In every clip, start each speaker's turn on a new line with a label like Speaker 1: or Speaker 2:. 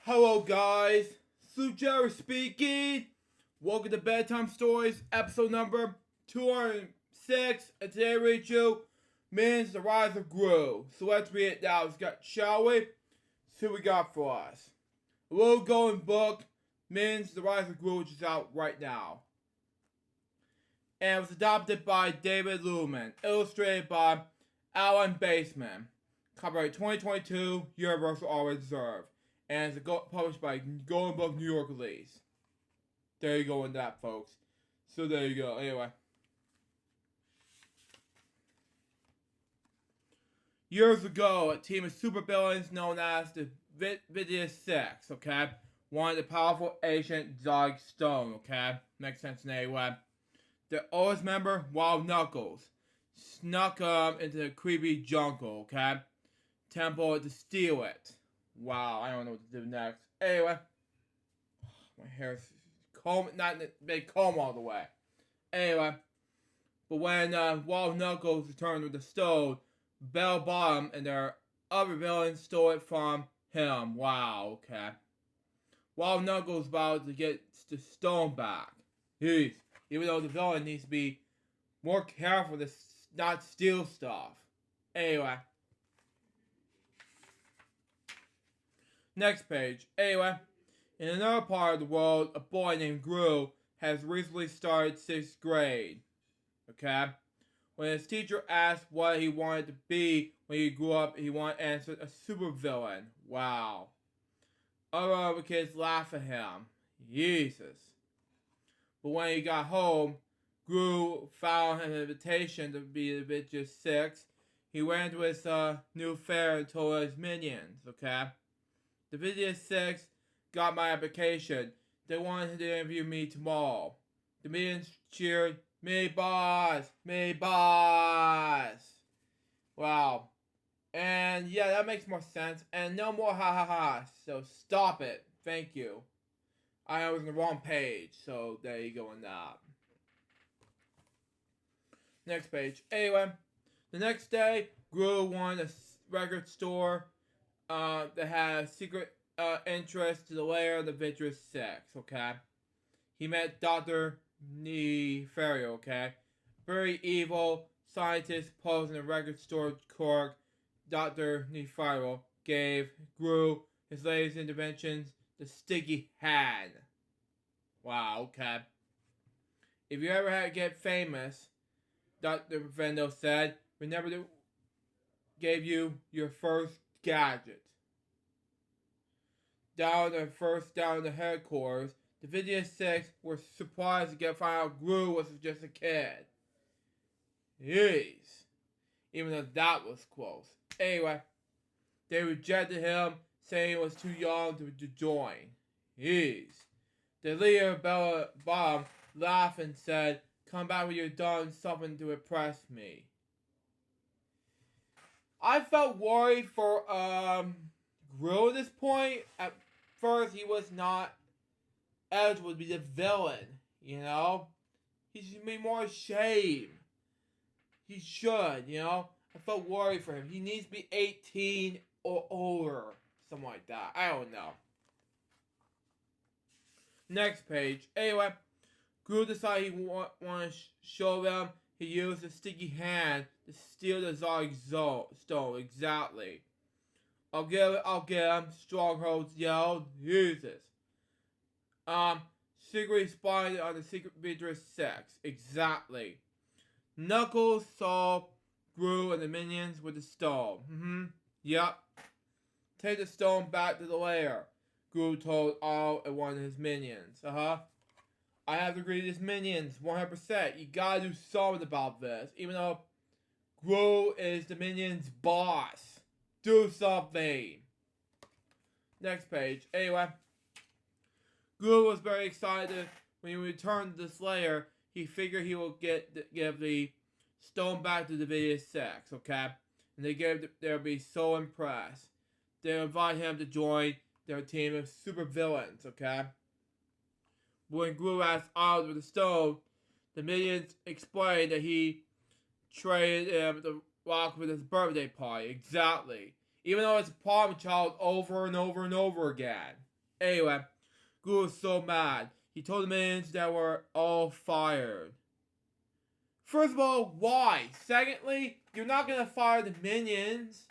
Speaker 1: Hello guys, Sue Jerry speaking. Welcome to Bedtime Stories, episode number 206. And today we read you Minions The Rise of Gru. So let's read it now, shall we? See what we got for us. A little going book, Minions The Rise of Gru, which is out right now. And it was adopted by David Luhrmann, illustrated by Alan Baseman. Copyright 2022, Universal Always Reserved. And it's published by Golden Book New York release. There you go with that, folks. So there you go. Anyway. Years ago, a team of supervillains known as the Vidia Six, okay? Wanted the powerful ancient Zog Stone, okay? Makes sense in any way. The oldest member, Wild Knuckles, snuck into the creepy jungle, okay? Temple to steal it. Wow, I don't know what to do next. Anyway, my hair's comb, not big comb all the way. Anyway, but when Wild Knuckles returned with the stone, Bell Bottom and their other villains stole it from him. Wow, okay. Wild Knuckles about to get the stone back. Jeez, even though the villain needs to be more careful to not steal stuff. Anyway. Next page. Anyway, in another part of the world, a boy named Gru has recently started 6th grade. Okay? When his teacher asked what he wanted to be when he grew up, he wanted to answer a supervillain. Wow. Other kids laugh at him. Jesus. But when he got home, Gru found an invitation to be the Vidia Six. He went to his new fair and told his minions, okay? The Vidia Six got my application. They wanted to interview me tomorrow. The minions cheered, "Me boss! Me boss!" Wow. And yeah, that makes more sense. And no more ha ha ha. So stop it. Thank you. I was on the wrong page. So there you go on that. Next page. Anyway, the next day, Gru won a record store that had a secret entrance to the lair of the Vidia Six, okay? He met Dr. Nefario, okay? Very evil scientist posed in a record store clerk. Dr. Nefario gave Gru his latest interventions, the sticky hand. Wow, okay. If you ever had to get famous, Dr. Vendo said, remember to gave you your first gadget. Down the headquarters, the Vidia Six were surprised to find out Gru was just a kid. Jeez. Even though that was close. Anyway, they rejected him, saying he was too young to join. Jeez. The leader of Bella Bomb laughed and said, "Come back when you're done something to impress me." I felt worried for Gru at this point. At first, he was not eligible to be the villain, you know? He should be more ashamed. He should, you know? I felt worried for him. He needs to be 18 or older. Something like that. I don't know. Next page. Anyway, Gru decided he want to show them he used a sticky hand to steal the Zog Stone. Exactly. I'll get him. Strongholds yelled. Jesus. Secretly spying on the secret Vidia Six. Exactly. Knuckles saw Gru and the minions with the stone. Yep. Take the stone back to the lair, Gru told all and one of his minions. I have to agree with his minions 100%. You gotta do something about this. Even though Gru is the minions' boss. Do something. Next page. Anyway, Gru was very excited when he returned to this lair. He figured he will give the stone back to the Vidia Six, okay? And they'll be so impressed. They'll invite him to join their team of super villains, okay? But when Gru asked Oz with the stone, the minions explained that he traded him the rock with his birthday party. Exactly. Even though it's a problem child over and over and over again. Anyway, Gru was so mad. He told the minions that were all fired. First of all, why? Secondly, you're not gonna fire the minions.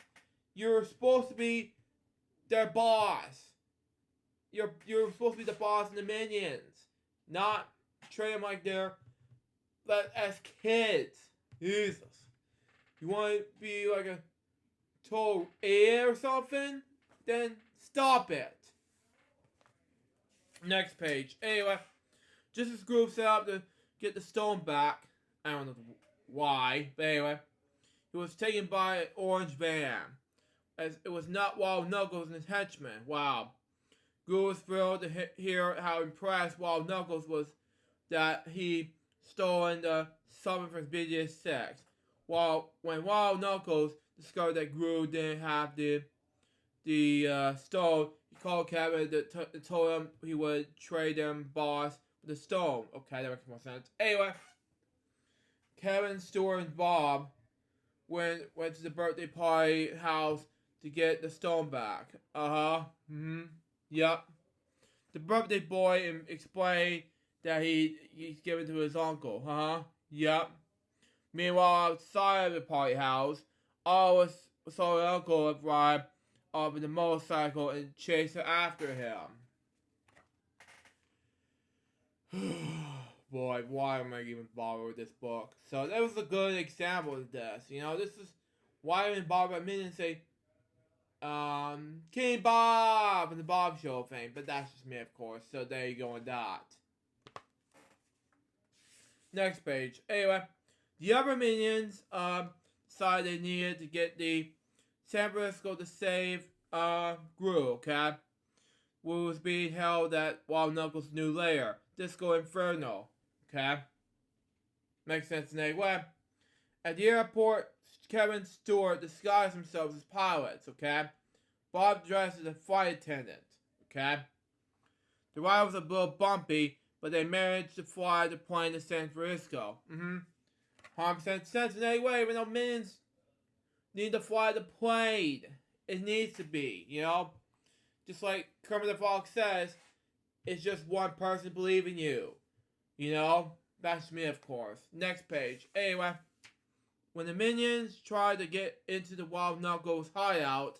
Speaker 1: You're supposed to be their boss. You're supposed to be the boss of the minions, not treat them like they're as kids. Jesus, you want to be like a total idiot or something? Then stop it. Next page. Anyway, just as Groove set up to get the stone back, I don't know why, but anyway, he was taken by an orange van, as it was not Wild Knuckles and his henchmen. Wow. Groove was thrilled to hear how impressed Wild Knuckles was that he stolen the summon from BDS6. When Wild Knuckles discovered that Groove didn't have the stone, he called Kevin and told him he would trade them boss for the stone. Okay, that makes more sense. Anyway, Kevin, Stuart, and Bob went to the birthday party house to get the stone back. Yep. The birthday boy explained that he's given to his uncle. Yep. Meanwhile, outside of the party house, all saw the uncle arrive off in the motorcycle and chase her after him. Boy, why am I even bothered with this book? So that was a good example of this. You know, this is why I didn't bother a minute and say, King Bob and the Bob Show thing. But that's just me, of course. So there you go on that. Next page. Anyway, the other minions decided they needed to get the San Francisco to save Gru, okay? Who was being held at Wild Knuckles' new lair, Disco Inferno, okay? Makes sense in any way. At the airport, Kevin and Stuart disguise themselves as pilots, okay? Bob dressed as a flight attendant, okay? The ride was a little bumpy, but they managed to fly the plane to San Francisco. 100% sense in any way, even though minions need to fly the plane. It needs to be, you know? Just like Kermit the Frog says, it's just one person believing you. You know? That's me, of course. Next page. Anyway, when the minions tried to get into the Wild Knuckles hideout,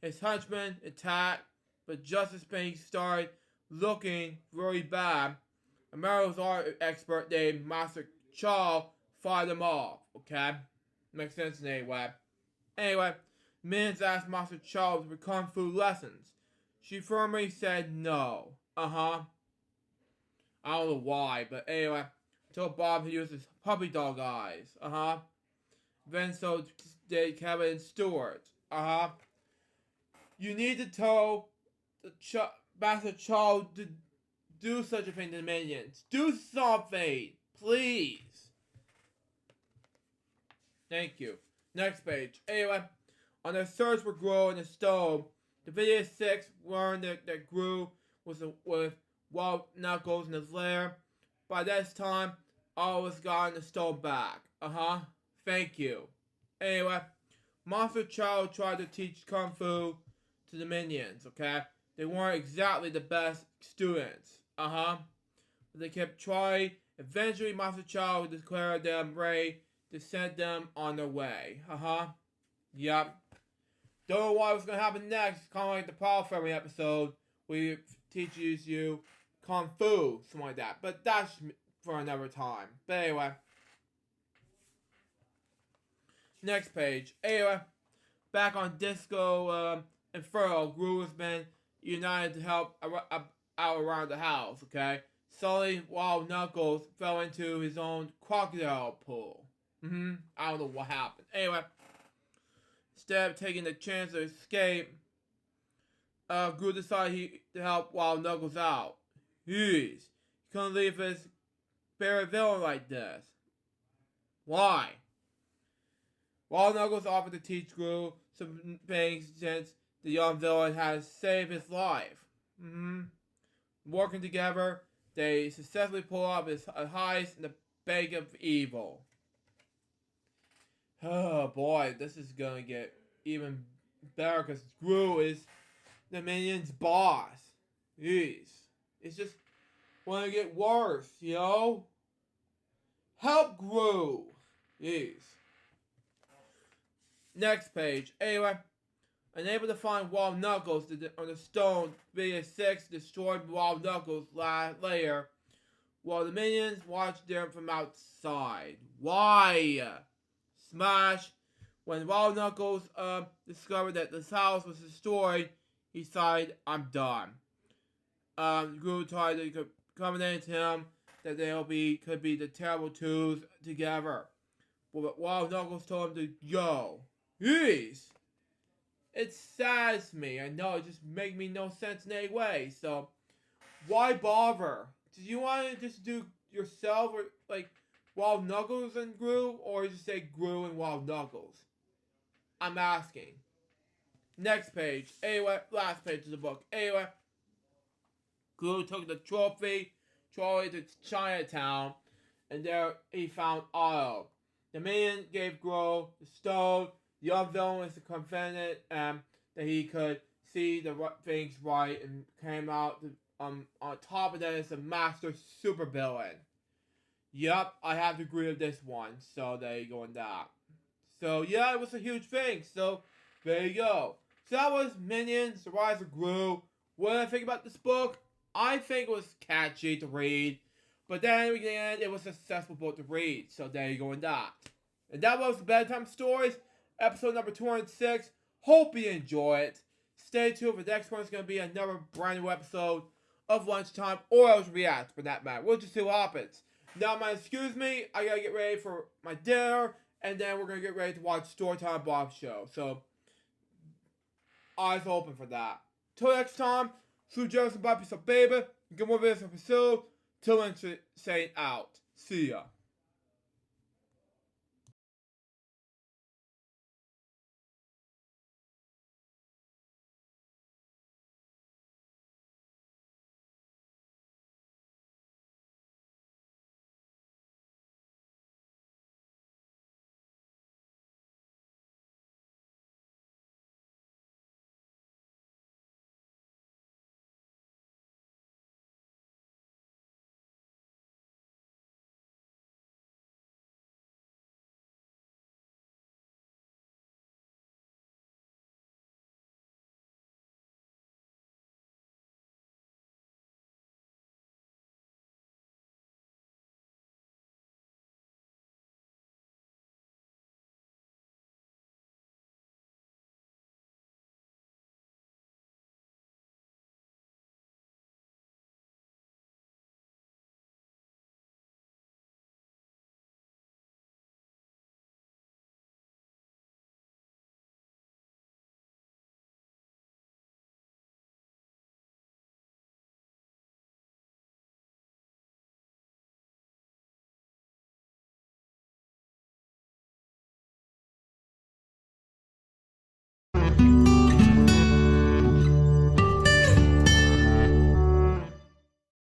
Speaker 1: his henchmen attacked, but just as things started looking really bad, a martial arts expert named Master Chaw fired them off, okay? Makes sense in any way. Anyway, minions asked Master Chaw for Kung Fu lessons. She firmly said no. I don't know why, but anyway, told Bob to use his puppy dog eyes. Then so did Kevin and Stuart. You need to tell the Master Chaw to do such a thing to the minions. Do something, please. Thank you. Next page. Anyway, on their search for Gru and the stone, the video 6 learned that Gru was with Wild Knuckles in his lair. By this time, all was gotten the stone back. Thank you. Anyway, Monster Child tried to teach Kung Fu to the minions, okay? They weren't exactly the best students. But they kept trying. Eventually, Monster Child declared them ready to send them on their way. Yep. Don't know what was going to happen next. Kind of like the Power Family episode where he teaches you Kung Fu, something like that. But that's for another time. But anyway. Next page. Anyway, back on Disco Inferno, Gru has been united to help out around the house, okay? Suddenly, Wild Knuckles fell into his own crocodile pool. I don't know what happened. Anyway, instead of taking the chance to escape, Gru decided to help Wild Knuckles out. He couldn't leave his favorite villain like this. Why? Wild Knuckles offered to teach Gru some things since the young villain has saved his life. Working together, they successfully pull off his heist in the bank of evil. Oh boy, this is gonna get even better because Gru is the minion's boss. Jeez. It's just want to get worse, Help Gru. Jeez. Next page. Anyway, unable to find Wild Knuckles on the stone, Beta 6 destroyed Wild Knuckles' lair while the minions watched them from outside. Why? Smash. When Wild Knuckles discovered that this house was destroyed, he sighed, I'm done. Gru tried to convince him that could be the terrible twos together. But Wild Knuckles told him to go. Jeez! It saddens me. I know it just makes me no sense in any way. So, why bother? Do you want to just do yourself or like Wild Knuckles and Gru, or just say Gru and Wild Knuckles? I'm asking. Next page. Anyway, last page of the book. Anyway, Gru took the trophy to Chinatown, and there he found Otto. The minion gave Gru the stone. The other villain was confident that he could see the things right, and came out on top of that as a master supervillain. Yup, I have to agree with this one. So there you go on that. So yeah, it was a huge thing. So there you go. So that was Minions: The Rise of Gru. What did I think about this book? I think it was catchy to read, but then again, it was a successful book to read. So there you go on that. And that was Bedtime Stories, episode number 206. Hope you enjoy it. Stay tuned for the next one. It's going to be another brand new episode of Lunchtime, or else React for that matter. We'll just see what happens. Now, excuse me, I gotta get ready for my dinner, and then we're gonna get ready to watch Storytime Bob's show. So, eyes open for that. Till next time, Sue Joseph, Bobby, baby. Get more videos for Till then, saying out. See ya.